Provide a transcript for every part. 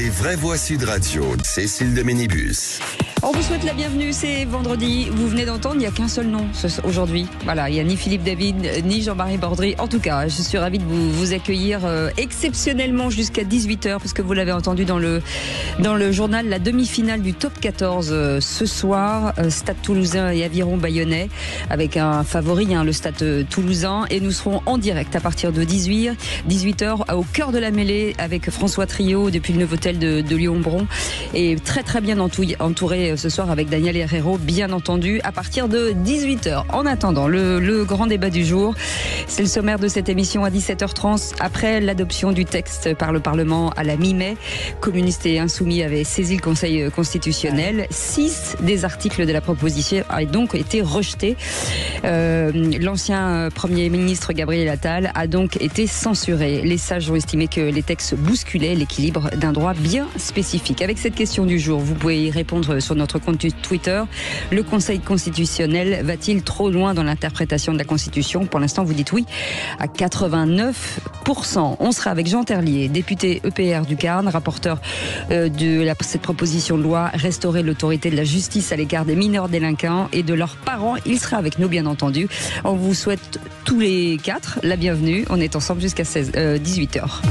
Les vraies voix Sud Radio, Cécile de Ménibus. On vous souhaite la bienvenue, c'est vendredi. Vous venez d'entendre, il n'y a qu'un seul nom aujourd'hui. Voilà, il n'y a ni Philippe David, ni Jean-Marie Bordry. En tout cas, je suis ravie de vous accueillir exceptionnellement jusqu'à 18h, parce que vous l'avez entendu dans le journal, la demi-finale du top 14 ce soir, Stade Toulousain et Aviron Bayonnais, avec un favori, le Stade Toulousain. Et nous serons en direct à partir de 18h au cœur de la mêlée avec François Trio depuis le Novotel de Lyon-Bron. Et très très bien entouré ce soir avec Daniel Herrero, bien entendu, à partir de 18h. En attendant, le grand débat du jour, c'est le sommaire de cette émission à 17h30. Après l'adoption du texte par le Parlement à la mi-mai, communistes et insoumis avaient saisi le Conseil constitutionnel. 6 des articles de la proposition avaient donc été rejetés. L'ancien Premier ministre Gabriel Attal a donc été censuré. Les sages ont estimé que les textes bousculaient l'équilibre d'un droit bien spécifique. Avec cette question du jour, vous pouvez y répondre sur notre compte Twitter. Le Conseil constitutionnel va-t-il trop loin dans l'interprétation de la Constitution? Pour l'instant, vous dites oui à 89%. On sera avec Jean Terlier, député EPR du Carn, rapporteur de cette proposition de loi, restaurer l'autorité de la justice à l'égard des mineurs délinquants et de leurs parents. Il sera avec nous, bien entendu. On vous souhaite tous les 4 la bienvenue. On est ensemble jusqu'à 18h.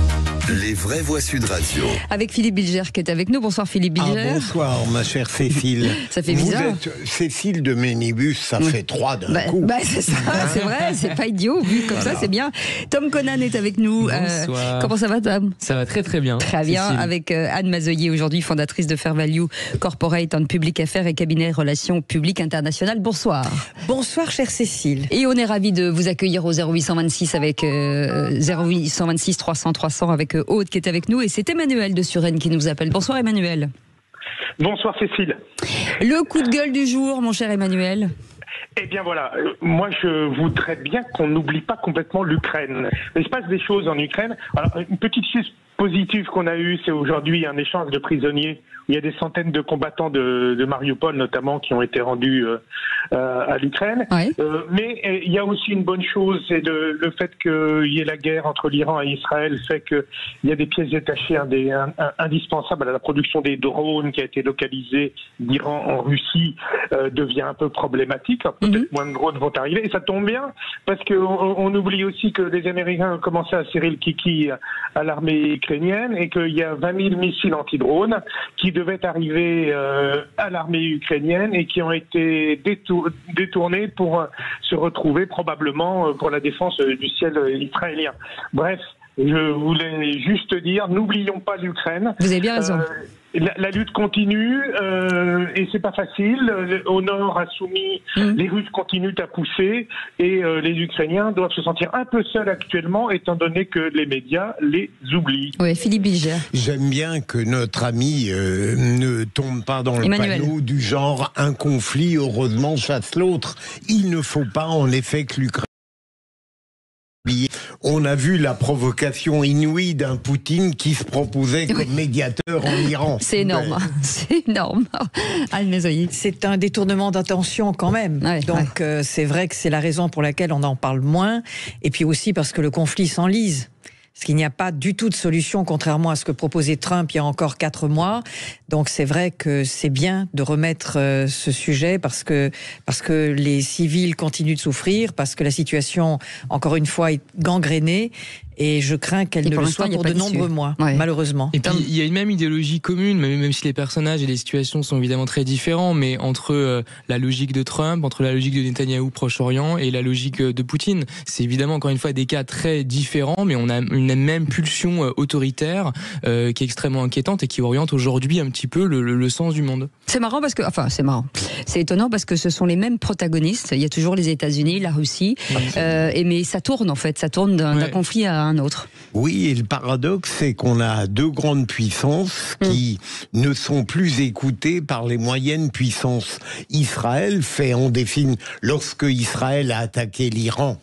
Les vraies voix Sud Radio. Avec Philippe Bilger qui est avec nous. Bonsoir Philippe Bilger. Bonsoir ma chère Cécile. Ça fait bizarre. Vous êtes Cécile de Ménibus, ça fait 3 d'un coup. C'est ça, c'est vrai, c'est pas idiot. Vu comme ça, c'est bien. Tom Conan est avec nous. Bonsoir. Comment ça va, Tom? Ça va très très bien. Très bien, Cécile. Avec Anne Mazoyer aujourd'hui, fondatrice de Fair Value Corporate en Public Affaires et cabinet Relations Publiques Internationales. Bonsoir. Bonsoir chère Cécile. Et on est ravis de vous accueillir au 0826 avec 0826 300 300 avec Aude qui est avec nous, et c'est Emmanuel de Suresnes qui nous appelle. Bonsoir Emmanuel. Bonsoir Cécile. Le coup de gueule du jour, mon cher Emmanuel. Eh bien voilà, moi je voudrais bien qu'on n'oublie pas complètement l'Ukraine. Il se passe des choses en Ukraine. Alors, une petite chose positive qu'on a eue, c'est aujourd'hui un échange de prisonniers. Il y a des centaines de combattants de Mariupol notamment qui ont été rendus à l'Ukraine. Ouais. Mais il y a aussi une bonne chose, c'est le fait qu'il y ait la guerre entre l'Iran et Israël, fait qu'il y a des pièces détachées indispensables à la production des drones qui a été localisée d'Iran en Russie devient un peu problématique. Peut-être moins de drones vont arriver. Et ça tombe bien parce qu'on oublie aussi que les Américains ont commencé à serrer le kiki à l'armée ukrainienne et qu'il y a 20 000 missiles anti-drones qui devaient arriver à l'armée ukrainienne et qui ont été détournés pour se retrouver probablement pour la défense du ciel israélien. Bref, je voulais juste dire, n'oublions pas l'Ukraine. Vous avez bien raison. La lutte continue et c'est pas facile. Au nord, à Soumy, les Russes continuent à pousser et les Ukrainiens doivent se sentir un peu seuls actuellement, étant donné que les médias les oublient. Oui, Philippe Bilger. J'aime bien que notre ami ne tombe pas dans le panneau du genre un conflit heureusement chasse l'autre. Il ne faut pas en effet que l'Ukraine. On a vu la provocation inouïe d'un Poutine qui se proposait comme médiateur en Iran. C'est énorme, c'est énorme. C'est un détournement d'attention quand même. Ouais, donc c'est vrai que c'est la raison pour laquelle on en parle moins. Et puis aussi parce que le conflit s'enlise. Parce qu'il n'y a pas du tout de solution, contrairement à ce que proposait Trump il y a encore 4 mois. Donc c'est vrai que c'est bien de remettre ce sujet parce que les civils continuent de souffrir, parce que la situation, encore une fois, est gangrénée. Et je crains qu'elle ne le soit pour de nombreux mois, malheureusement. Et puis, il y a une même idéologie commune, même si les personnages et les situations sont évidemment très différents, mais entre la logique de Trump, entre la logique de Netanyahou Proche-Orient et la logique de Poutine. C'est évidemment, encore une fois, des cas très différents, mais on a une même pulsion autoritaire qui est extrêmement inquiétante et qui oriente aujourd'hui un petit peu le sens du monde. C'est marrant parce que, c'est étonnant parce que ce sont les mêmes protagonistes. Il y a toujours les États-Unis, la Russie, mais ça tourne en fait, ça tourne d'un conflit à un autre. Oui, et le paradoxe, c'est qu'on a 2 grandes puissances qui ne sont plus écoutées par les moyennes puissances. Israël fait en définitive, lorsque Israël a attaqué l'Iran,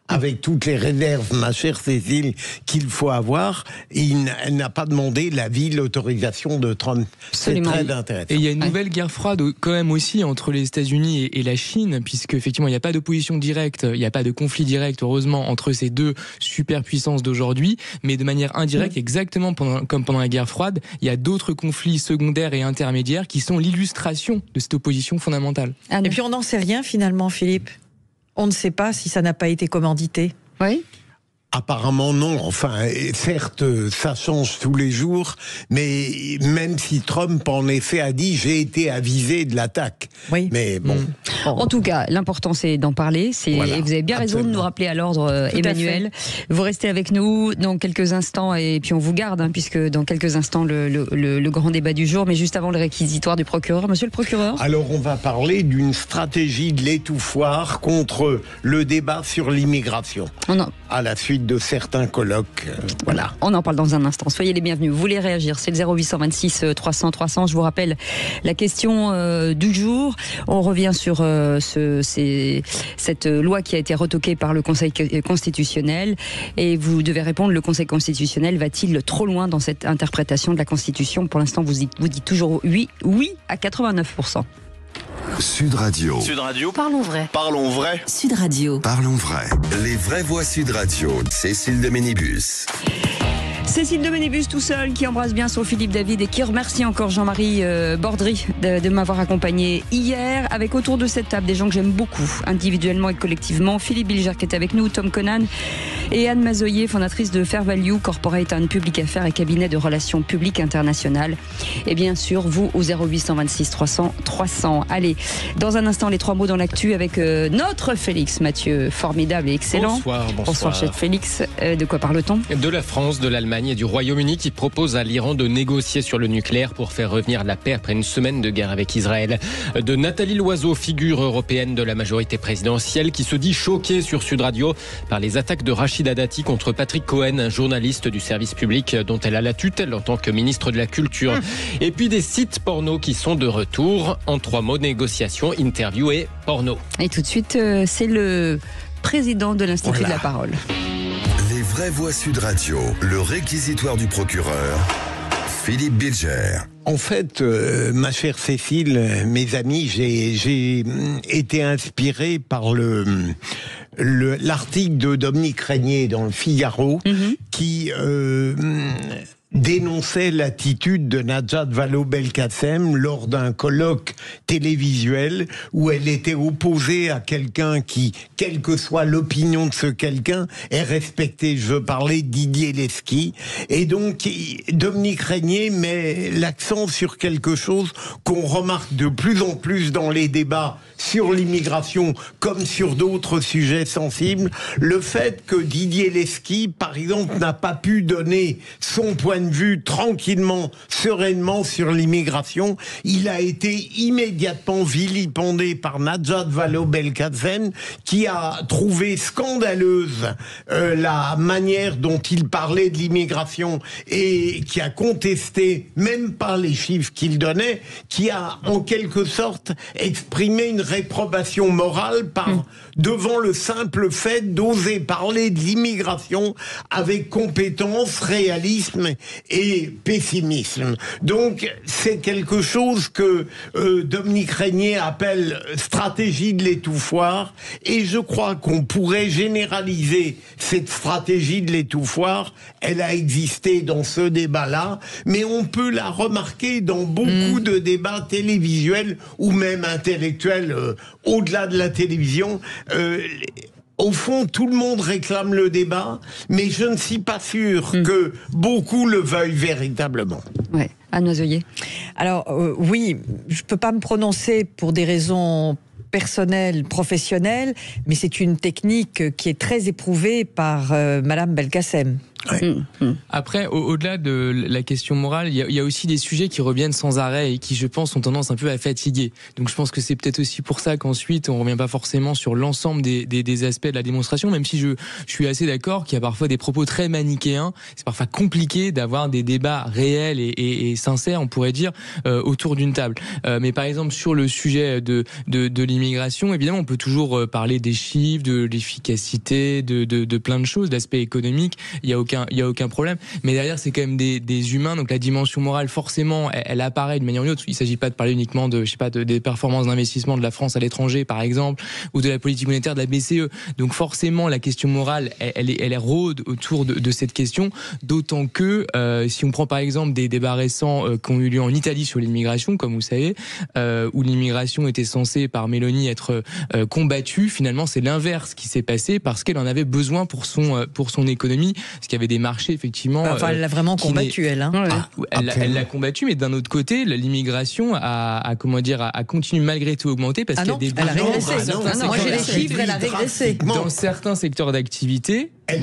avec toutes les réserves, ma chère Cécile, qu'il faut avoir. Elle n'a pas demandé l'avis, l'autorisation de Trump. Absolument. C'est très intéressant. Et il y a une nouvelle guerre froide quand même aussi entre les États-Unis et la Chine, puisque effectivement il n'y a pas d'opposition directe, il n'y a pas de conflit direct, heureusement, entre ces deux superpuissances d'aujourd'hui, mais de manière indirecte, exactement comme pendant la guerre froide, il y a d'autres conflits secondaires et intermédiaires qui sont l'illustration de cette opposition fondamentale. Et puis on n'en sait rien finalement, Philippe. On ne sait pas si ça n'a pas été commandité. Oui. Apparemment non, enfin certes ça change tous les jours, mais même si Trump en effet a dit j'ai été avisé de l'attaque. Oui. Mais bon. En tout cas, l'important c'est d'en parler. Voilà, et vous avez bien raison de nous rappeler à l'ordre, Emmanuel. Vous restez avec nous dans quelques instants et puis on vous garde, puisque dans quelques instants le grand débat du jour, mais juste avant le réquisitoire du procureur. Monsieur le procureur. Alors on va parler d'une stratégie de l'étouffoir contre le débat sur l'immigration. À la suite de certains colloques. Voilà. On en parle dans un instant. Soyez les bienvenus. Vous voulez réagir, c'est le 0826 300 300. Je vous rappelle la question du jour. On revient sur cette loi qui a été retoquée par le Conseil constitutionnel. Et vous devez répondre, le Conseil constitutionnel va-t-il trop loin dans cette interprétation de la Constitution? Pour l'instant, vous dites toujours oui à 89%. Sud Radio. Sud Radio. Parlons vrai. Parlons vrai. Sud Radio. Parlons vrai. Les vraies voix Sud Radio. Cécile de Ménibus. Cécile de Ménibus tout seul, qui embrasse bien son Philippe David et qui remercie encore Jean-Marie Bordry de m'avoir accompagné hier, avec autour de cette table des gens que j'aime beaucoup, individuellement et collectivement. Philippe Bilger qui est avec nous, Tom Conan et Anne Mazoyer, fondatrice de Fair Value, Corporate and Public Affairs et cabinet de relations publiques internationales. Et bien sûr, vous au 0826 300 300. Allez, dans un instant, les trois mots dans l'actu avec notre Félix Mathieu, formidable et excellent. Bonsoir. Chef Félix. De quoi parle-t-on? De la France, de l'Allemagne et du Royaume-Uni qui proposent à l'Iran de négocier sur le nucléaire pour faire revenir la paix après une semaine de guerre avec Israël. De Nathalie Loiseau, figure européenne de la majorité présidentielle, qui se dit choquée sur Sud Radio par les attaques de Rachida Dati contre Patrick Cohen, un journaliste du service public dont elle a la tutelle en tant que ministre de la Culture. Et puis des sites porno qui sont de retour. En 3 mots, négociation, interview et porno. Et tout de suite, c'est le président de l'Institut de la Parole. Les vraies voix Sud Radio, le réquisitoire du procureur, Philippe Bilger. En fait, ma chère Cécile, mes amis, j'ai été inspiré par l'article de Dominique Régnier dans le Figaro qui dénonçait l'attitude de Najat Vallaud-Belkacem lors d'un colloque télévisuel où elle était opposée à quelqu'un qui, quelle que soit l'opinion de ce quelqu'un, est respecté. Je veux parler de Didier Lesky. Et donc, Dominique Régnier met l'accent sur quelque chose qu'on remarque de plus en plus dans les débats sur l'immigration comme sur d'autres sujets sensibles. Le fait que Didier Lesky, par exemple, n'a pas pu donner son point de vue tranquillement, sereinement sur l'immigration, il a été immédiatement vilipendé par Najat Vallaud-Belkacem, qui a trouvé scandaleuse la manière dont il parlait de l'immigration et qui a contesté, même pas les chiffres qu'il donnait, qui a en quelque sorte exprimé une réprobation morale devant le simple fait d'oser parler de l'immigration avec compétence, réalisme et pessimisme. Donc c'est quelque chose que Dominique Régnier appelle stratégie de l'étouffoir, et je crois qu'on pourrait généraliser cette stratégie de l'étouffoir. Elle a existé dans ce débat-là, mais on peut la remarquer dans beaucoup de débats télévisuels ou même intellectuels au-delà de la télévision. Au fond, tout le monde réclame le débat, mais je ne suis pas sûr que beaucoup le veuillent véritablement. Ouais. Anne Mazoyer. Alors, oui, je ne peux pas me prononcer pour des raisons personnelles, professionnelles, mais c'est une technique qui est très éprouvée par Madame Belkacem. Ouais. Après, au-delà de la question morale, il y a aussi des sujets qui reviennent sans arrêt et qui, je pense, ont tendance un peu à fatiguer. Donc je pense que c'est peut-être aussi pour ça qu'ensuite on revient pas forcément sur l'ensemble des aspects de la démonstration, même si je suis assez d'accord qu'il y a parfois des propos très manichéens. C'est parfois compliqué d'avoir des débats réels et sincères, on pourrait dire, autour d'une table. Mais par exemple sur le sujet de l'immigration, évidemment, on peut toujours parler des chiffres, de l'efficacité, de plein de choses, d'aspects économiques. Il y a aucun problème. Mais derrière, c'est quand même des humains. Donc la dimension morale, forcément, elle apparaît d'une manière ou d'une autre. Il s'agit pas de parler uniquement des performances d'investissement de la France à l'étranger, par exemple, ou de la politique monétaire de la BCE. Donc forcément, la question morale, elle est rôde autour de cette question. D'autant que, si on prend par exemple des débats récents qui ont eu lieu en Italie sur l'immigration, comme vous savez, où l'immigration était censée par Meloni être combattue, finalement c'est l'inverse qui s'est passé parce qu'elle en avait besoin pour son économie, parce qu'il y avait des marchés effectivement. Enfin, elle l'a vraiment combattu, elle. Hein. Elle l'a combattu, mais d'un autre côté, l'immigration a continué malgré tout augmenter parce qu'il y a des elle a régressé. Moi j'ai les chiffres, elle a régressé. Dans certains secteurs d'activité. Elle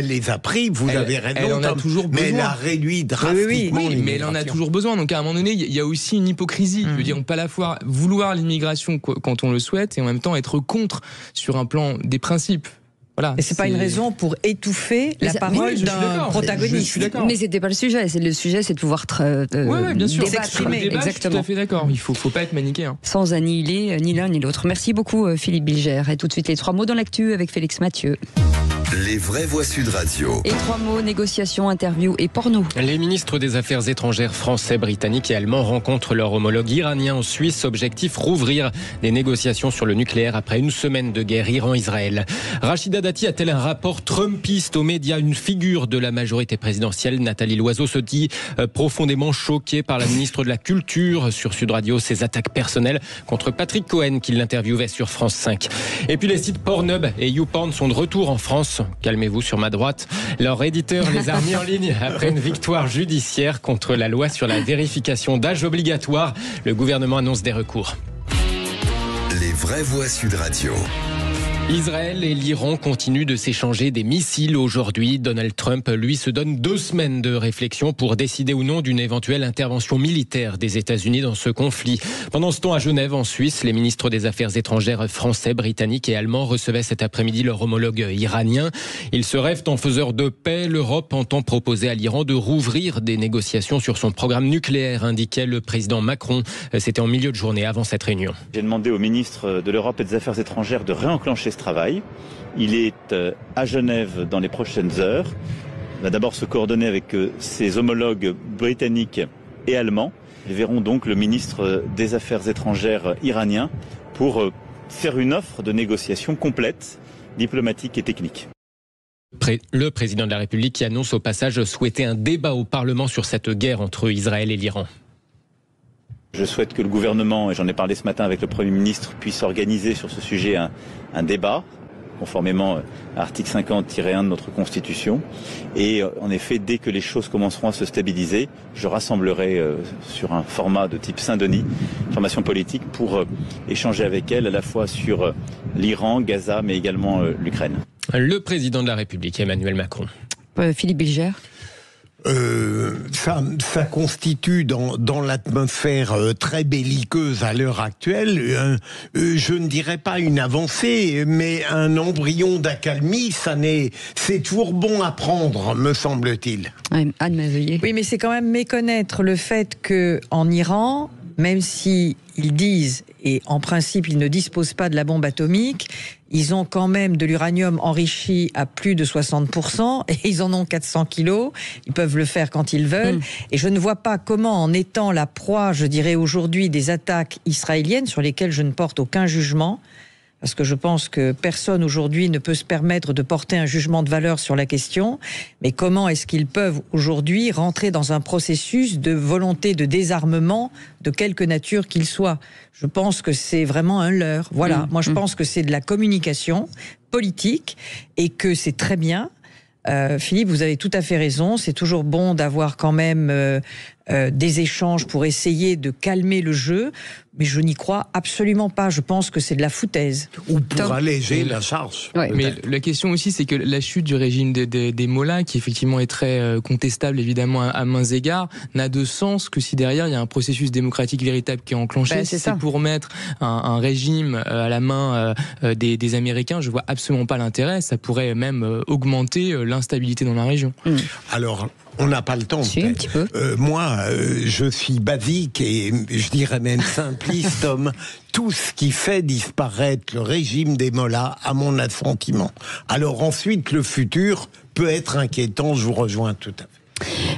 les a pris, vous avez raison. Elle en a toujours besoin. Mais elle a réduit drastiquement. Oui, mais elle en a toujours besoin. Donc à un moment donné, il y a aussi une hypocrisie. Je veux dire, on peut à la fois vouloir l'immigration quand on le souhaite et en même temps être contre sur un plan des principes. Voilà, et c'est pas une raison pour étouffer la parole d'un protagoniste. Je suis d'accord. Mais c'était pas le sujet. Le sujet, c'est de pouvoir bien sûr, s'exprimer. Exactement. Je suis tout à fait d'accord. Il faut pas être manichéen. Sans annihiler ni l'un ni l'autre. Merci beaucoup, Philippe Bilger. Et tout de suite, les 3 mots dans l'actu avec Félix Mathieu. Les vraies voix Sud Radio. Et 3 mots, négociations, interviews et porno. Les ministres des Affaires étrangères français, britanniques et allemands rencontrent leur homologue iranien en Suisse. Objectif, rouvrir des négociations sur le nucléaire après une semaine de guerre Iran-Israël. Rachida Dati a-t-elle un rapport trumpiste aux médias? Une figure de la majorité présidentielle, Nathalie Loiseau, se dit profondément choquée par la ministre de la Culture sur Sud Radio. Ses attaques personnelles contre Patrick Cohen qui l'interviewait sur France 5. Et puis les sites Pornhub et YouPorn sont de retour en France. Calmez-vous sur ma droite. Leur éditeur les a mis en ligne après une victoire judiciaire contre la loi sur la vérification d'âge obligatoire. Le gouvernement annonce des recours. Les vraies voix Sud Radio. Israël et l'Iran continuent de s'échanger des missiles aujourd'hui. Donald Trump, lui, se donne 2 semaines de réflexion pour décider ou non d'une éventuelle intervention militaire des États-Unis dans ce conflit. Pendant ce temps, à Genève, en Suisse, les ministres des Affaires étrangères français, britanniques et allemands recevaient cet après-midi leur homologue iranien. Ils se rêvent en faiseurs de paix. L'Europe entend proposer à l'Iran de rouvrir des négociations sur son programme nucléaire, indiquait le président Macron. C'était en milieu de journée avant cette réunion. J'ai demandé au ministre de l'Europe et des Affaires étrangères de réenclencher travail. Il est à Genève dans les prochaines heures. Il va d'abord se coordonner avec ses homologues britanniques et allemands. Ils verront donc le ministre des Affaires étrangères iranien pour faire une offre de négociation complète, diplomatique et technique. Le président de la République qui annonce au passage souhaiter un débat au Parlement sur cette guerre entre Israël et l'Iran. Je souhaite que le gouvernement, et j'en ai parlé ce matin avec le Premier ministre, puisse organiser sur ce sujet un débat, conformément à l'article 50-1 de notre Constitution. Et en effet, dès que les choses commenceront à se stabiliser, je rassemblerai sur un format de type Saint-Denis, formation politique, pour échanger avec elle à la fois sur l'Iran, Gaza, mais également l'Ukraine. Le président de la République, Emmanuel Macron. Philippe Bilger. Ça constitue dans l'atmosphère très belliqueuse à l'heure actuelle, je ne dirais pas une avancée, mais un embryon d'accalmie. C'est toujours bon à prendre, me semble-t-il. Anne Maveillé. Oui, mais c'est quand même méconnaître le fait que en Iran, même si ils disent, et en principe ils ne disposent pas de la bombe atomique, ils ont quand même de l'uranium enrichi à plus de 60%, et ils en ont 400 kilos, ils peuvent le faire quand ils veulent, et je ne vois pas comment, en étant la proie, je dirais aujourd'hui, des attaques israéliennes, sur lesquelles je ne porte aucun jugement, parce que je pense que personne aujourd'hui ne peut se permettre de porter un jugement de valeur sur la question, mais comment est-ce qu'ils peuvent aujourd'hui rentrer dans un processus de volonté de désarmement de quelque nature qu'il soit? Je pense que c'est vraiment un leurre. Voilà, moi je pense que c'est de la communication politique et que c'est très bien. Philippe, vous avez tout à fait raison, c'est toujours bon d'avoir quand même des échanges pour essayer de calmer le jeu, mais je n'y crois absolument pas. Je pense que c'est de la foutaise. Ou pour alléger la charge. Ouais. Mais la question aussi, c'est que la chute du régime des mollahs, qui effectivement est très contestable évidemment à mains égards, n'a de sens que si derrière il y a un processus démocratique véritable qui est enclenché. Si c'est pour mettre un régime à la main des Américains, je vois absolument pas l'intérêt. Ça pourrait même augmenter l'instabilité dans la région. Alors, on n'a pas le temps. Si, un petit peu. Moi, je suis basique et je dirais même simpliste, Tom. Tout ce qui fait disparaître le régime des mollahs, à mon assentiment. Alors ensuite, le futur peut être inquiétant, je vous rejoins tout à fait.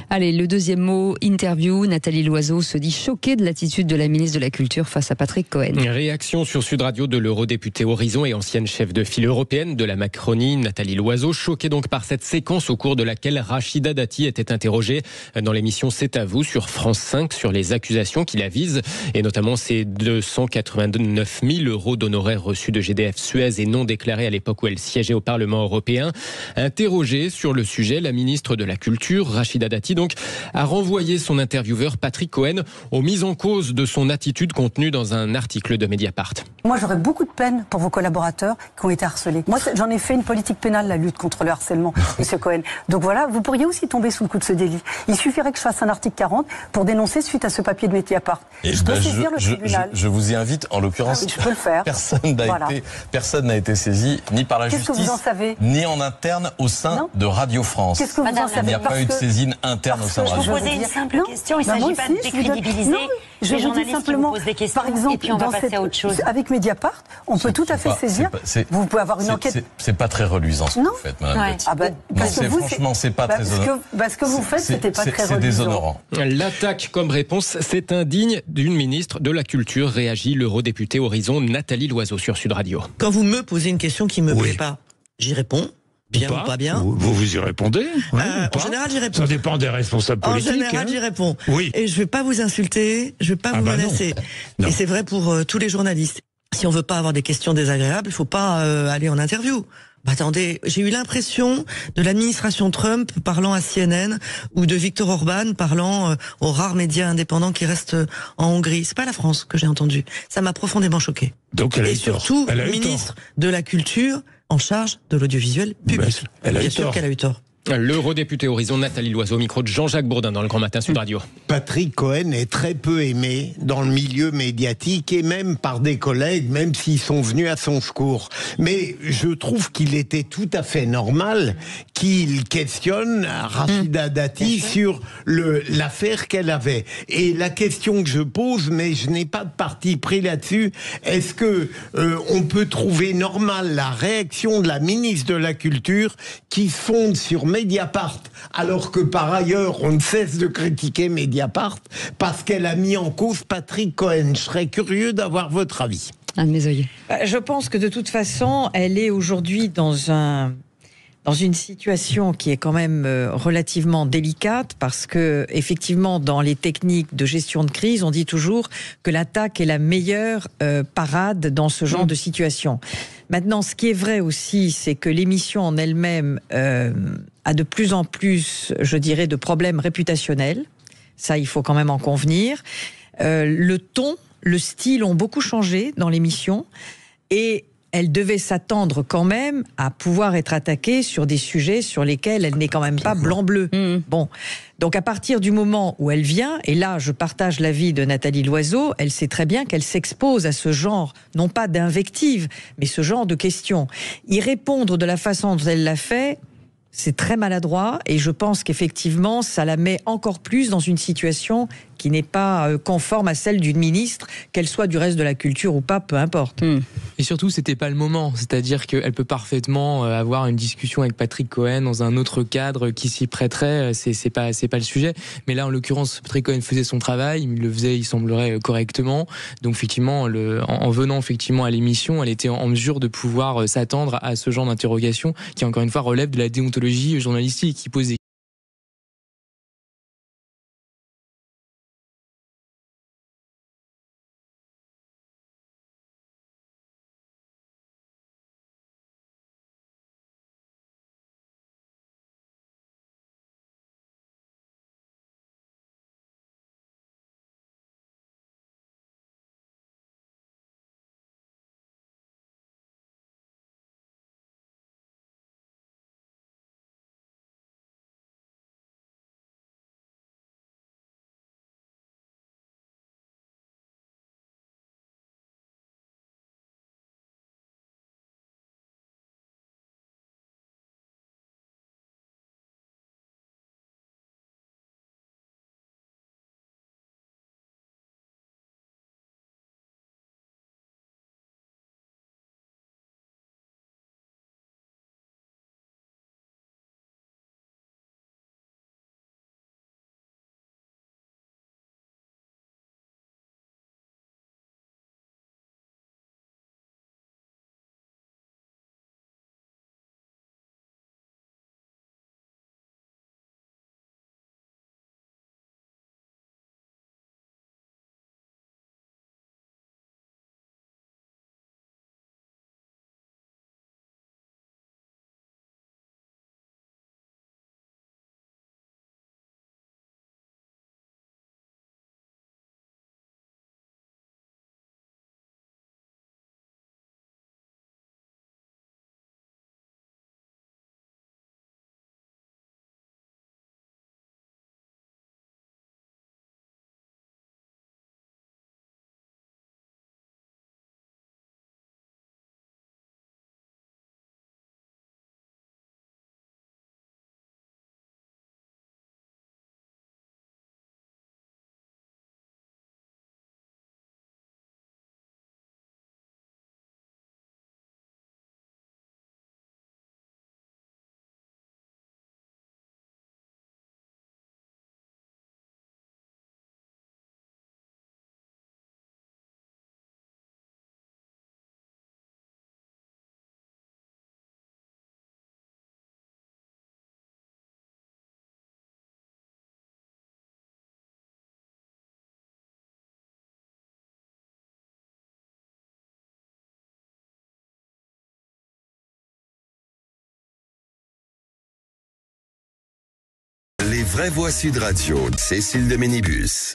Allez, le deuxième mot, interview. Nathalie Loiseau se dit choquée de l'attitude de la ministre de la Culture face à Patrick Cohen. Réaction sur Sud Radio de l'eurodéputée Horizon et ancienne chef de file européenne de la Macronie, Nathalie Loiseau, choquée donc par cette séquence au cours de laquelle Rachida Dati était interrogée dans l'émission C'est à vous sur France 5 sur les accusations qui la visent et notamment ces 289 000 euros d'honoraires reçus de GDF Suez et non déclarés à l'époque où elle siégeait au Parlement européen. Interrogée sur le sujet, la ministre de la Culture, Rachida Dati, donc, a renvoyé son intervieweur Patrick Cohen aux mises en cause de son attitude contenue dans un article de Mediapart. Moi, j'aurais beaucoup de peine pour vos collaborateurs qui ont été harcelés. Moi, j'en ai fait une politique pénale, la lutte contre le harcèlement, M. Cohen. Donc voilà, vous pourriez aussi tomber sous le coup de ce délit. Il suffirait que je fasse un article 40 pour dénoncer suite à ce papier de Mediapart. Et je peux saisir le tribunal. Je vous y invite, en l'occurrence, je peux le faire. Personne n'a été saisi, ni par la justice, que vous en savez ni en interne au sein de Radio France. Qu'est-ce que vous en savez? Il n'y a pas eu de saisine interne au sein de Radio France. Je vous posais une simple question, il ne s'agit pas de décrédibiliser les journalistes qui vous posent des questions, par exemple, et puis on va passer à autre chose. Avec Mediapart, on peut tout à fait saisir. Vous pouvez avoir une enquête. C'est pas très reluisant ce que vous faites, Madame Dati. Franchement, c'est pas très honorant. Ce que vous faites, c'était pas très reluisant. C'est déshonorant. L'attaque comme réponse, c'est indigne d'une ministre de la Culture, réagit l'eurodéputée Horizon Nathalie Loiseau sur Sud Radio. Quand vous me posez une question qui me plaît pas, j'y réponds. Bien ou pas bien. Vous y répondez en général, j'y réponds. Ça dépend des responsables politiques. En général, j'y réponds. Oui. Et je vais pas vous insulter, je vais pas vous menacer. Non. Et c'est vrai pour tous les journalistes. Si on veut pas avoir des questions désagréables, il faut pas aller en interview. Attendez, j'ai eu l'impression de l'administration Trump parlant à CNN ou de Viktor Orban parlant aux rares médias indépendants qui restent en Hongrie. C'est pas la France que j'ai entendu. Ça m'a profondément choqué. Donc elle a et eu surtout, tort. le ministre de la Culture en charge de l'audiovisuel public. Bien sûr qu'elle a eu tort. L'eurodéputée Horizon Nathalie Loiseau au micro de Jean-Jacques Bourdin dans le Grand Matin Sud Radio. Patrick Cohen est très peu aimé dans le milieu médiatique et même par des collègues, même s'ils sont venus à son secours. Mais je trouve qu'il était tout à fait normal qu'il questionne Rachida Dati sur l'affaire qu'elle avait. Et la question que je pose, mais je n'ai pas de parti pris là-dessus, est-ce que on peut trouver normal la réaction de la ministre de la Culture qui se fonde sur Mediapart, alors que par ailleurs on ne cesse de critiquer Mediapart parce qu'elle a mis en cause Patrick Cohen. Je serais curieux d'avoir votre avis. Anne Mézoyer. Je pense que de toute façon, elle est aujourd'hui dans une situation qui est quand même relativement délicate parce que, effectivement, dans les techniques de gestion de crise, on dit toujours que l'attaque est la meilleure parade dans ce genre de situation. Maintenant, ce qui est vrai aussi, c'est que l'émission en elle-même a de plus en plus, je dirais, de problèmes réputationnels. Ça, il faut quand même en convenir. Le ton, le style ont beaucoup changé dans l'émission et elle devait s'attendre quand même à pouvoir être attaquée sur des sujets sur lesquels elle n'est quand même pas blanc-bleu. Bon. Donc à partir du moment où elle vient, et là je partage l'avis de Nathalie Loiseau, elle sait très bien qu'elle s'expose à ce genre, non pas d'invective, mais ce genre de questions. Y répondre de la façon dont elle l'a fait, c'est très maladroit et je pense qu'effectivement ça la met encore plus dans une situation qui n'est pas conforme à celle d'une ministre, qu'elle soit du reste de la culture ou pas, peu importe. Et surtout, c'était pas le moment. C'est-à-dire qu'elle peut parfaitement avoir une discussion avec Patrick Cohen dans un autre cadre qui s'y prêterait. C'est pas le sujet. Mais là, en l'occurrence, Patrick Cohen faisait son travail. Il le faisait, il semblerait, correctement. Donc, effectivement, en venant effectivement à l'émission, elle était en mesure de pouvoir s'attendre à ce genre d'interrogation qui, encore une fois, relève de la déontologie journalistique, qui pose des Les vraies voix Sud Radio, Cécile de Ménibus.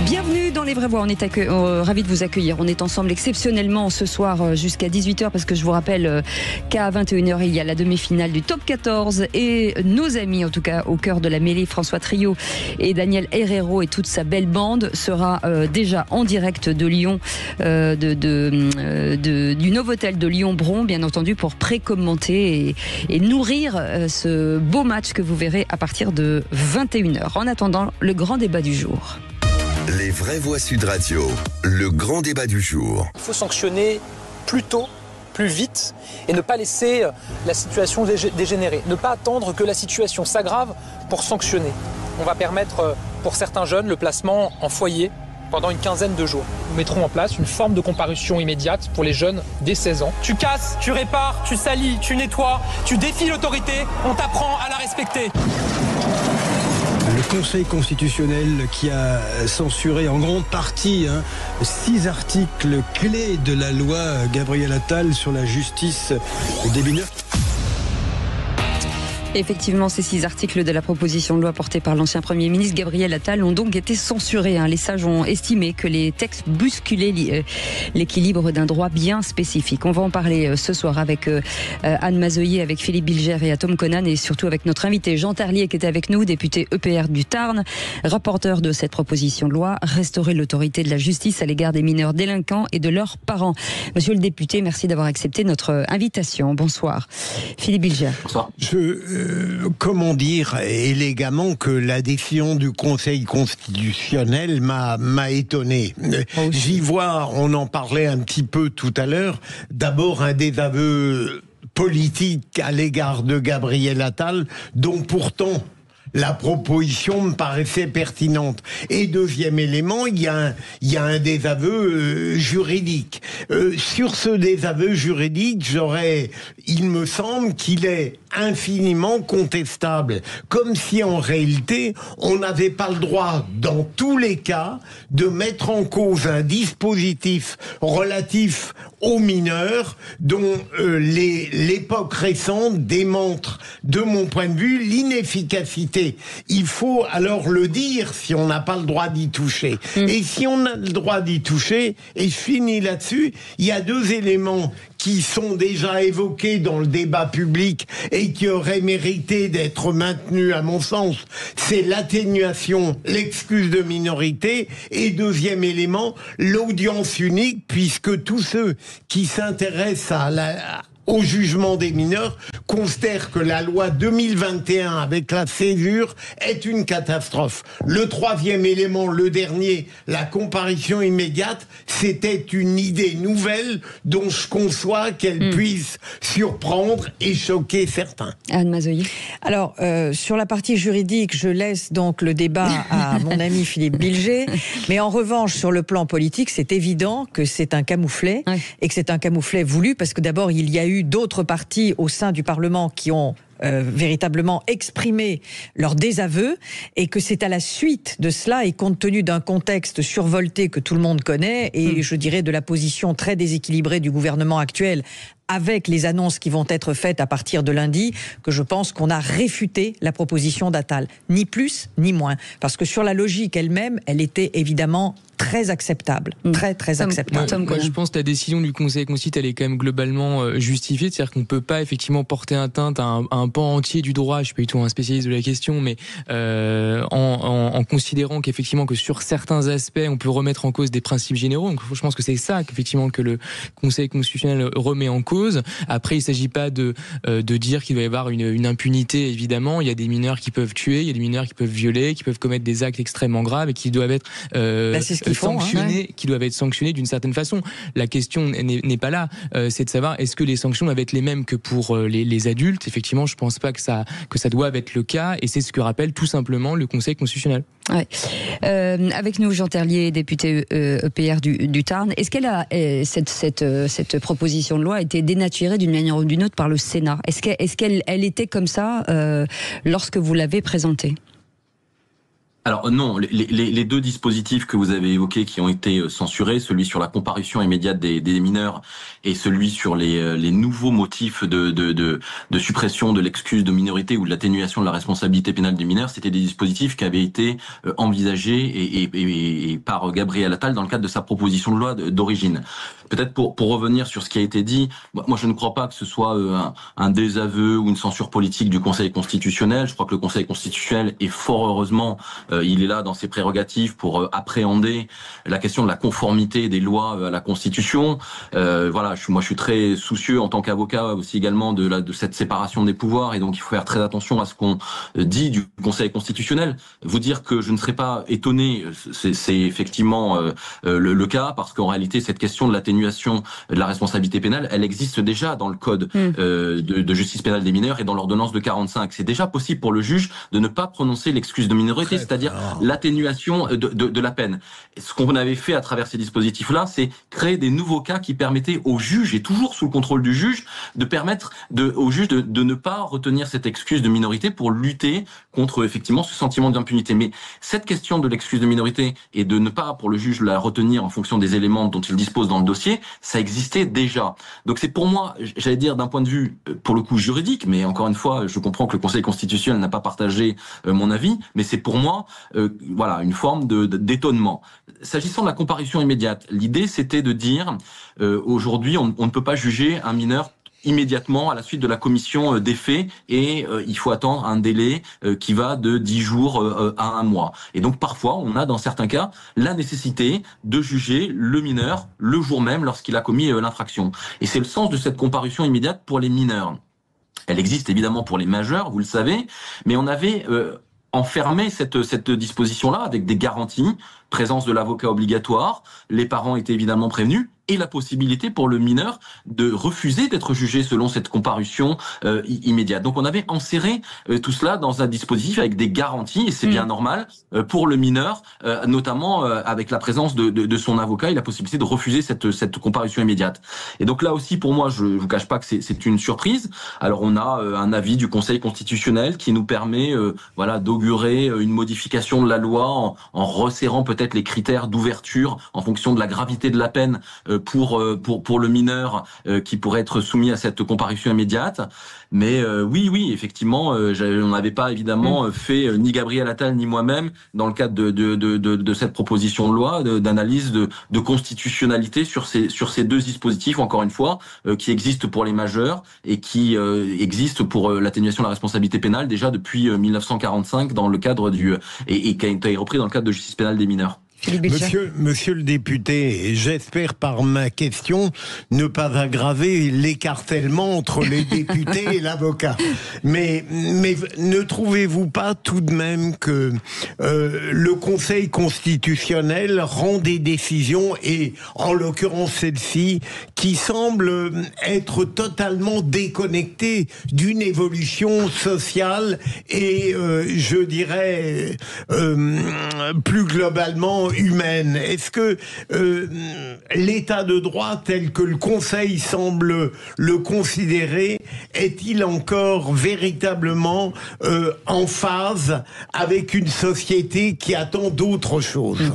Bienvenue dans Les Vraies Voix, on est ravis de vous accueillir. On est ensemble exceptionnellement ce soir jusqu'à 18h parce que je vous rappelle qu'à 21h il y a la demi-finale du Top 14 et nos amis, en tout cas au cœur de la mêlée, François Trio et Daniel Herrero et toute sa belle bande sera déjà en direct de Lyon, du Novotel de Lyon-Bron, bien entendu, pour précommenter et nourrir ce beau match que vous verrez à partir de 21h. En attendant, le grand débat du jour. Les vraies voix Sud Radio, le grand débat du jour. Il faut sanctionner plus tôt, plus vite et ne pas laisser la situation dégénérer. Ne pas attendre que la situation s'aggrave pour sanctionner. On va permettre pour certains jeunes le placement en foyer pendant une quinzaine de jours. Nous mettrons en place une forme de comparution immédiate pour les jeunes dès 16 ans. Tu casses, tu répares, tu salis, tu nettoies, tu défies l'autorité, on t'apprend à la respecter. Le Conseil constitutionnel qui a censuré en grande partie 6 articles clés de la loi Gabriel Attal sur la justice des mineurs. Effectivement, ces 6 articles de la proposition de loi portée par l'ancien Premier ministre Gabriel Attal ont donc été censurés. Les sages ont estimé que les textes bousculaient l'équilibre d'un droit bien spécifique. On va en parler ce soir avec Anne Mazoyer, avec Philippe Bilger et Tom Conan et surtout avec notre invité Jean Terlier qui était avec nous, député EPR du Tarn, rapporteur de cette proposition de loi, restaurer l'autorité de la justice à l'égard des mineurs délinquants et de leurs parents. Monsieur le député, merci d'avoir accepté notre invitation. Bonsoir. Philippe Bilger. Bonsoir. Comment dire élégamment que la décision du Conseil constitutionnel m'a étonné. J'y vois, on en parlait un petit peu tout à l'heure, d'abord un désaveu politique à l'égard de Gabriel Attal, dont pourtant la proposition me paraissait pertinente. Et deuxième élément, il y a un désaveu juridique. Sur ce désaveu juridique, il me semble qu'il est infiniment contestable. Comme si en réalité, on n'avait pas le droit, dans tous les cas, de mettre en cause un dispositif relatif aux mineurs dont l'époque récente démontre, de mon point de vue, l'inefficacité. Il faut alors le dire si on n'a pas le droit d'y toucher. Et si on a le droit d'y toucher, et je finis là-dessus, il y a 2 éléments qui sont déjà évoqués dans le débat public et qui auraient mérité d'être maintenus à mon sens. C'est l'atténuation, l'excuse de minorité et deuxième élément, l'audience unique, puisque tous ceux qui s'intéressent au jugement des mineurs considèrent que la loi 2021 avec la césure est une catastrophe. Le troisième élément, le dernier, la comparution immédiate, c'était une idée nouvelle dont je conçois qu'elle puisse surprendre et choquer certains. Anne Mazoyer. Alors, sur la partie juridique, je laisse donc le débat à mon ami Philippe Bilger, mais en revanche, sur le plan politique, c'est évident que c'est un camouflet, et que c'est un camouflet voulu, parce que d'abord, il y a eu d'autres partis au sein du Parlement qui ont véritablement exprimé leur désaveu et que c'est à la suite de cela et compte tenu d'un contexte survolté que tout le monde connaît et je dirais de la position très déséquilibrée du gouvernement actuel avec les annonces qui vont être faites à partir de lundi, que je pense qu'on a réfuté la proposition d'Attal. Ni plus, ni moins. Parce que sur la logique elle-même, elle était évidemment très acceptable. Très, très acceptable. Moi, je pense que la décision du Conseil constitutionnel, elle est quand même globalement justifiée. C'est-à-dire qu'on ne peut pas effectivement porter atteinte à un pan entier du droit. Je ne suis pas du tout un spécialiste de la question, mais en considérant qu'effectivement que sur certains aspects, on peut remettre en cause des principes généraux. Donc, je pense que c'est ça qu'effectivement que le Conseil constitutionnel remet en cause. Après, il ne s'agit pas de dire qu'il doit y avoir une impunité, évidemment. Il y a des mineurs qui peuvent tuer, il y a des mineurs qui peuvent violer, qui peuvent commettre des actes extrêmement graves et qui doivent être qui doivent être sanctionnés d'une certaine façon. La question n'est pas là. C'est de savoir est-ce que les sanctions doivent être les mêmes que pour les adultes. Effectivement, je ne pense pas que ça doive être le cas et c'est ce que rappelle tout simplement le Conseil constitutionnel. Ouais. Avec nous, Jean Terlier, député EPR du Tarn. Est-ce qu'elle a cette proposition de loi a été dénaturée d'une manière ou d'une autre par le Sénat? Est-ce qu'elle était comme ça lorsque vous l'avez présentée? Alors non, les deux dispositifs que vous avez évoqués qui ont été censurés, celui sur la comparution immédiate des mineurs et celui sur les nouveaux motifs de suppression de l'excuse de minorité ou de l'atténuation de la responsabilité pénale des mineurs, c'était des dispositifs qui avaient été envisagés et par Gabriel Attal dans le cadre de sa proposition de loi d'origine. Peut-être pour revenir sur ce qui a été dit, moi je ne crois pas que ce soit un désaveu ou une censure politique du Conseil constitutionnel. Je crois que le Conseil constitutionnel est fort heureusement il est là dans ses prérogatives pour appréhender la question de la conformité des lois à la Constitution. Voilà, moi je suis très soucieux en tant qu'avocat aussi également de cette séparation des pouvoirs et donc il faut faire très attention à ce qu'on dit du Conseil constitutionnel. Vous dire que je ne serais pas étonné, c'est effectivement le cas parce qu'en réalité cette question de l'atténuation de la responsabilité pénale, elle existe déjà dans le code de justice pénale des mineurs et dans l'ordonnance de 45. C'est déjà possible pour le juge de ne pas prononcer l'excuse de minorité, c'est-à-dire l'atténuation de la peine. Ce qu'on avait fait à travers ces dispositifs-là, c'est créer des nouveaux cas qui permettaient au juge, et toujours sous le contrôle du juge, de permettre au juge de ne pas retenir cette excuse de minorité pour lutter contre effectivement ce sentiment d'impunité. Mais cette question de l'excuse de minorité et de ne pas pour le juge la retenir en fonction des éléments dont il dispose dans le dossier, ça existait déjà. Donc c'est pour moi, j'allais dire d'un point de vue pour le coup juridique, mais encore une fois, je comprends que le Conseil constitutionnel n'a pas partagé mon avis, mais c'est pour moi voilà, une forme d'étonnement. S'agissant de la comparution immédiate, l'idée c'était de dire aujourd'hui on ne peut pas juger un mineur immédiatement à la suite de la commission des faits et il faut attendre un délai qui va de 10 jours à 1 mois. Et donc parfois on a dans certains cas la nécessité de juger le mineur le jour même lorsqu'il a commis l'infraction. Et c'est le sens de cette comparution immédiate pour les mineurs. Elle existe évidemment pour les majeurs, vous le savez, mais on avait enfermé cette disposition-là avec des garanties, présence de l'avocat obligatoire, les parents étaient évidemment prévenus, et la possibilité pour le mineur de refuser d'être jugé selon cette comparution immédiate. Donc on avait inséré tout cela dans un dispositif avec des garanties, et c'est bien normal, pour le mineur, notamment avec la présence de son avocat et la possibilité de refuser cette comparution immédiate. Et donc là aussi, pour moi, je ne vous cache pas que c'est une surprise. Alors on a un avis du Conseil constitutionnel qui nous permet voilà, d'augurer une modification de la loi en resserrant peut-être les critères d'ouverture en fonction de la gravité de la peine pour le mineur qui pourrait être soumis à cette comparution immédiate. Mais oui, effectivement, on n'avait pas évidemment fait ni Gabriel Attal ni moi-même dans le cadre de cette proposition de loi d'analyse de constitutionnalité sur ces deux dispositifs, encore une fois, qui existent pour les majeurs et qui existent pour l'atténuation de la responsabilité pénale déjà depuis 1945 dans le cadre et qui a été repris dans le cadre de justice pénale des mineurs. Monsieur le député, j'espère par ma question ne pas aggraver l'écartèlement entre les députés et l'avocat. Mais ne trouvez-vous pas tout de même que le Conseil constitutionnel rend des décisions, et en l'occurrence celle-ci, qui semble être totalement déconnectée d'une évolution sociale et, je dirais, plus globalement humaine. Est-ce que l'état de droit tel que le Conseil semble le considérer est-il encore véritablement en phase avec une société qui attend d'autres choses ?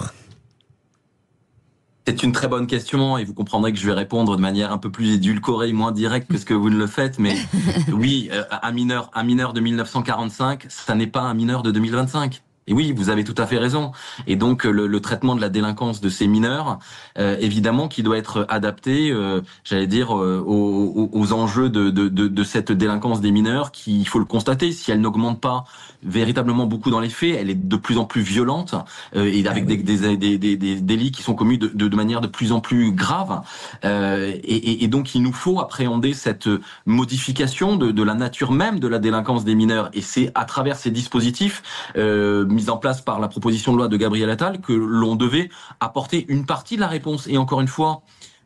C'est une très bonne question et vous comprendrez que je vais répondre de manière un peu plus édulcorée, moins directe que ce que vous ne le faites. Mais oui, un mineur de 1945, ça n'est pas un mineur de 2025. Et oui, vous avez tout à fait raison. Et donc le traitement de la délinquance de ces mineurs, évidemment, qui doit être adapté, j'allais dire, aux enjeux de cette délinquance des mineurs, qui, il faut le constater, si elle n'augmente pas véritablement beaucoup dans les faits, elle est de plus en plus violente et avec des délits qui sont commis de manière de plus en plus grave. Et donc il nous faut appréhender cette modification de la nature même de la délinquance des mineurs. Et c'est à travers ces dispositifs mise en place par la proposition de loi de Gabriel Attal que l'on devait apporter une partie de la réponse. Et encore une fois,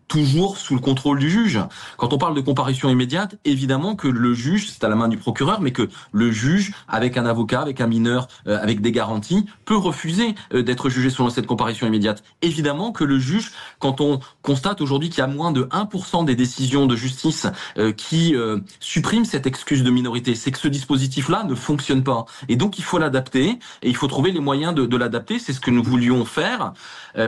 toujours sous le contrôle du juge. Quand on parle de comparution immédiate, évidemment que le juge, c'est à la main du procureur, mais que le juge, avec un avocat, avec un mineur, avec des garanties, peut refuser d'être jugé selon cette comparution immédiate. Évidemment que le juge, quand on constate aujourd'hui qu'il y a moins de 1% des décisions de justice qui suppriment cette excuse de minorité, c'est que ce dispositif-là ne fonctionne pas. Et donc il faut l'adapter, et il faut trouver les moyens de l'adapter. C'est ce que nous voulions faire,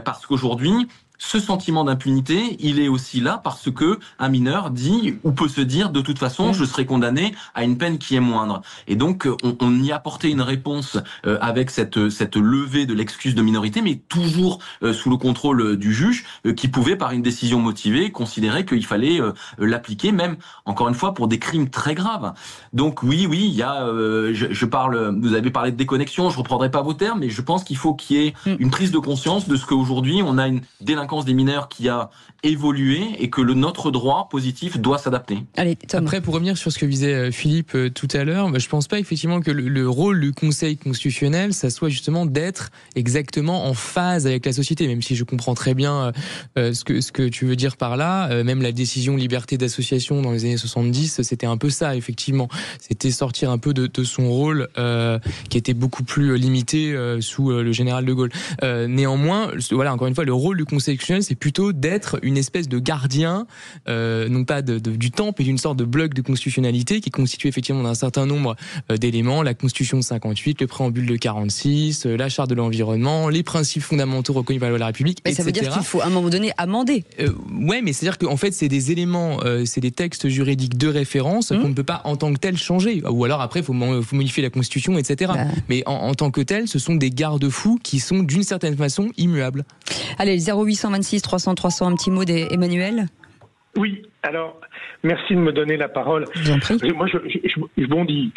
parce qu'aujourd'hui, ce sentiment d'impunité, il est aussi là parce que un mineur dit ou peut se dire de toute façon je serai condamné à une peine qui est moindre. Et donc on y apportait une réponse avec cette levée de l'excuse de minorité, mais toujours sous le contrôle du juge qui pouvait par une décision motivée considérer qu'il fallait l'appliquer, même encore une fois pour des crimes très graves. Donc oui, il y a je parle, vous avez parlé de déconnexion, je reprendrai pas vos termes, mais je pense qu'il faut qu'il y ait une prise de conscience de ce qu'aujourd'hui on a une délinquance des mineurs qui a évolué et que notre droit positif doit s'adapter. Allez, après, pour revenir sur ce que disait Philippe tout à l'heure, je pense pas effectivement que le rôle du Conseil constitutionnel, ça soit justement d'être exactement en phase avec la société, même si je comprends très bien ce que tu veux dire par là. Même la décision liberté d'association dans les années 70, c'était un peu ça, effectivement. C'était sortir un peu de son rôle qui était beaucoup plus limité sous le général de Gaulle. Néanmoins, voilà, encore une fois, le rôle du Conseil constitutionnel, c'est plutôt d'être une espèce de gardien, non pas du temple, mais d'une sorte de bloc de constitutionnalité qui constitue effectivement d'un certain nombre d'éléments, la Constitution de 58, le préambule de 46, la Charte de l'environnement, les principes fondamentaux reconnus par la République, mais etc. Ça veut dire qu'il faut à un moment donné amender. Ouais, mais c'est-à-dire qu'en fait, c'est des éléments, c'est des textes juridiques de référence qu'on ne peut pas en tant que tel changer. Ou alors après, il faut modifier la Constitution, etc. Mais en tant que tel, ce sont des garde-fous qui sont d'une certaine façon immuables. Allez, 0826 300 300, un petit mot d'Emmanuel. Oui, alors, merci de me donner la parole. Moi, je bondis.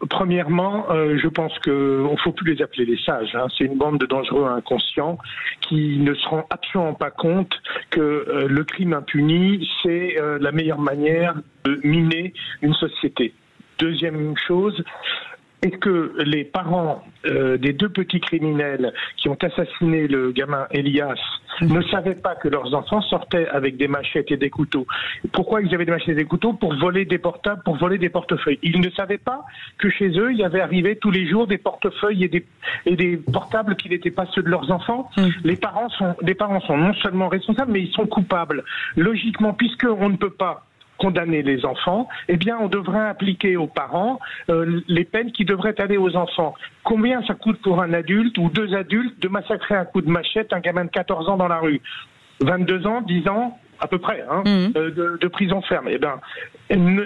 Premièrement, je pense qu'on ne faut plus les appeler les sages. C'est une bande de dangereux inconscients qui ne se rendent absolument pas compte que le crime impuni, c'est la meilleure manière de miner une société. Deuxième chose, est-ce que les parents des deux petits criminels qui ont assassiné le gamin Elias ne savaient pas que leurs enfants sortaient avec des machettes et des couteaux? Pourquoi ils avaient des machettes et des couteaux? Pour voler des portables, pour voler des portefeuilles. Ils ne savaient pas que chez eux, il y avait arrivé tous les jours des portefeuilles et des portables qui n'étaient pas ceux de leurs enfants. Les parents sont non seulement responsables, mais ils sont coupables. Logiquement, puisqu'on ne peut pas condamner les enfants, eh bien on devrait appliquer aux parents les peines qui devraient aller aux enfants. Combien ça coûte pour un adulte ou deux adultes de massacrer un coup de machette un gamin de 14 ans dans la rue? 22 ans, 10 ans à peu près, de prison ferme. Eh bien,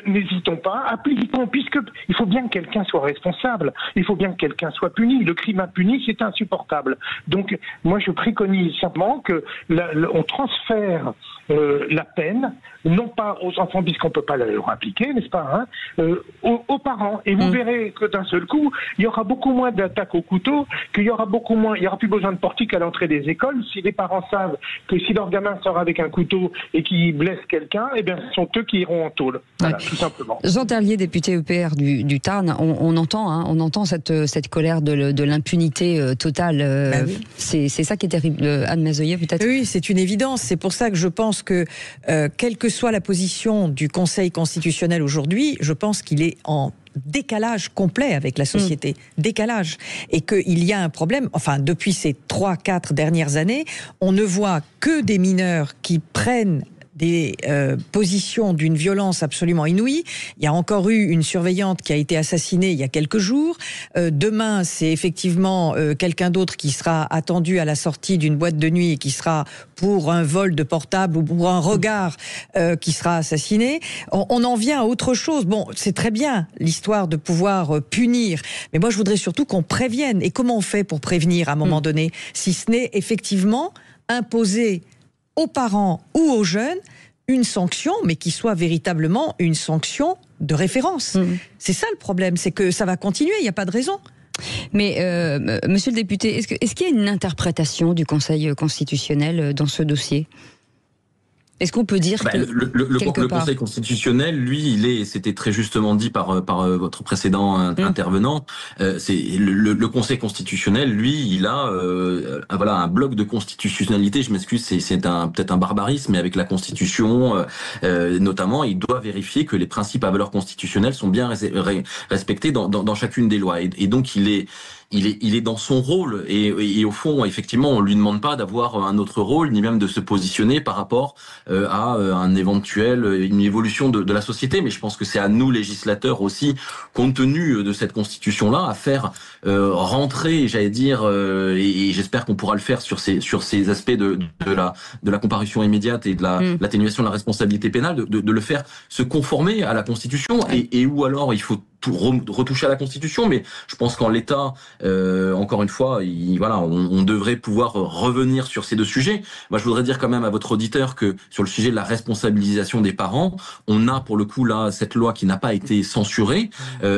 n'hésitons pas, appliquons, puisqu'il faut bien que quelqu'un soit responsable, il faut bien que quelqu'un soit puni. Le crime impuni, c'est insupportable. Donc, moi, je préconise simplement on transfère la peine, non pas aux enfants, puisqu'on ne peut pas leur appliquer, n'est-ce pas, aux parents. Et vous verrez que d'un seul coup, il y aura beaucoup moins d'attaques au couteau, il y aura plus besoin de portique à l'entrée des écoles. Si les parents savent que si leur gamin sort avec un couteau et qui blesse quelqu'un, eh bien, ce sont eux qui iront en tôle. Voilà, tout simplement. Jean Terlier, député EPR du Tarn, on entend cette colère de l'impunité totale. Oui. C'est ça qui est terrible. Anne Mazoyer, peut-être. Oui, c'est une évidence. C'est pour ça que je pense que, quelle que soit la position du Conseil constitutionnel aujourd'hui, je pense qu'il est en décalage complet avec la société, décalage, et qu'il y a un problème. Enfin, depuis ces 3-4 dernières années, on ne voit que des mineurs qui prennent des positions d'une violence absolument inouïe. Il y a encore eu une surveillante qui a été assassinée il y a quelques jours. Demain, c'est effectivement quelqu'un d'autre qui sera attendu à la sortie d'une boîte de nuit et qui sera pour un vol de portable ou pour un regard qui sera assassiné. On en vient à autre chose. Bon, c'est très bien l'histoire de pouvoir punir, mais moi je voudrais surtout qu'on prévienne. Et comment on fait pour prévenir à un moment donné, si ce n'est effectivement imposer aux parents ou aux jeunes une sanction, mais qui soit véritablement une sanction de référence. C'est ça le problème, c'est que ça va continuer, il n'y a pas de raison. Mais, monsieur le député, est-ce qu'il y a une interprétation du Conseil constitutionnel dans ce dossier ? Est-ce qu'on peut dire que le Conseil constitutionnel, lui, c'était très justement dit par votre précédent intervenant. C'est le Conseil constitutionnel, lui, il a un bloc de constitutionnalité. Je m'excuse, c'est peut-être un barbarisme, mais avec la Constitution, notamment, il doit vérifier que les principes à valeur constitutionnelle sont bien respectés dans chacune des lois. Et donc, il est dans son rôle et au fond, effectivement, on lui demande pas d'avoir un autre rôle, ni même de se positionner par rapport à une évolution de la société. Mais je pense que c'est à nous, législateurs aussi, compte tenu de cette constitution-là, à faire rentrer, j'allais dire, et j'espère qu'on pourra le faire sur ces aspects de la comparution immédiate et de l'atténuation de la responsabilité pénale, de le faire se conformer à la Constitution et où alors il faut retoucher à la Constitution, mais je pense qu'en l'état, encore une fois, on devrait pouvoir revenir sur ces deux sujets. Moi, je voudrais dire quand même à votre auditeur que sur le sujet de la responsabilisation des parents, on a pour le coup là cette loi qui n'a pas été censurée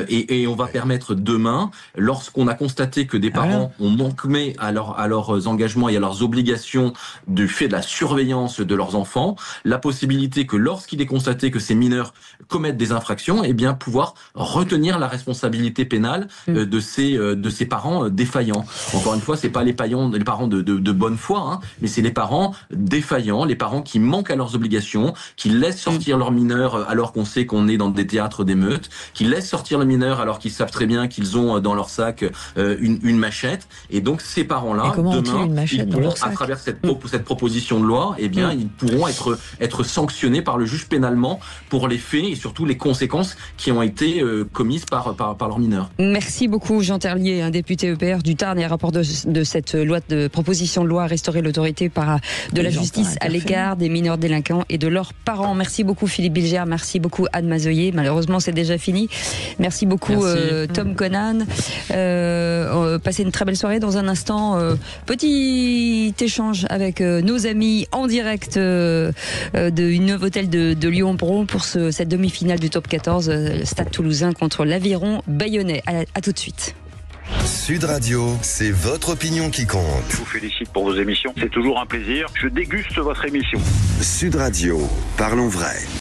et on va permettre demain, lorsqu'on a constaté que des parents ont manqué à leurs engagements et à leurs obligations du fait de la surveillance de leurs enfants, la possibilité que lorsqu'il est constaté que ces mineurs commettent des infractions, eh bien pouvoir retenir la responsabilité pénale de ces parents défaillants. Encore une fois, c'est pas les parents de bonne foi, hein, mais c'est les parents défaillants, les parents qui manquent à leurs obligations, qui laissent sortir leurs mineurs alors qu'on sait qu'on est dans des théâtres d'émeutes, qui laissent sortir le mineur alors qu'ils savent très bien qu'ils ont dans leur sac une machette. Et donc ces parents-là, demain, à travers cette proposition de loi, eh bien, ils pourront être sanctionnés par le juge pénalement pour les faits et surtout les conséquences qui ont été commises par leurs mineurs. Merci beaucoup Jean Terlier, un député EPR du Tarn et rapport de cette proposition de loi à restaurer l'autorité de la justice à l'égard des mineurs délinquants et de leurs parents. Merci beaucoup Philippe Bilger, merci beaucoup Anne Mazoyer. Malheureusement c'est déjà fini. Merci beaucoup Tom Conan. Passez une très belle soirée. Dans un instant, petit échange avec nos amis en direct du Novotel de Lyon-Bron pour cette demi-finale du top 14, Stade Toulousain contre l'Aviron Bayonnais. À tout de suite. Sud Radio, c'est votre opinion qui compte. Je vous félicite pour vos émissions. C'est toujours un plaisir. Je déguste votre émission. Sud Radio, parlons vrai.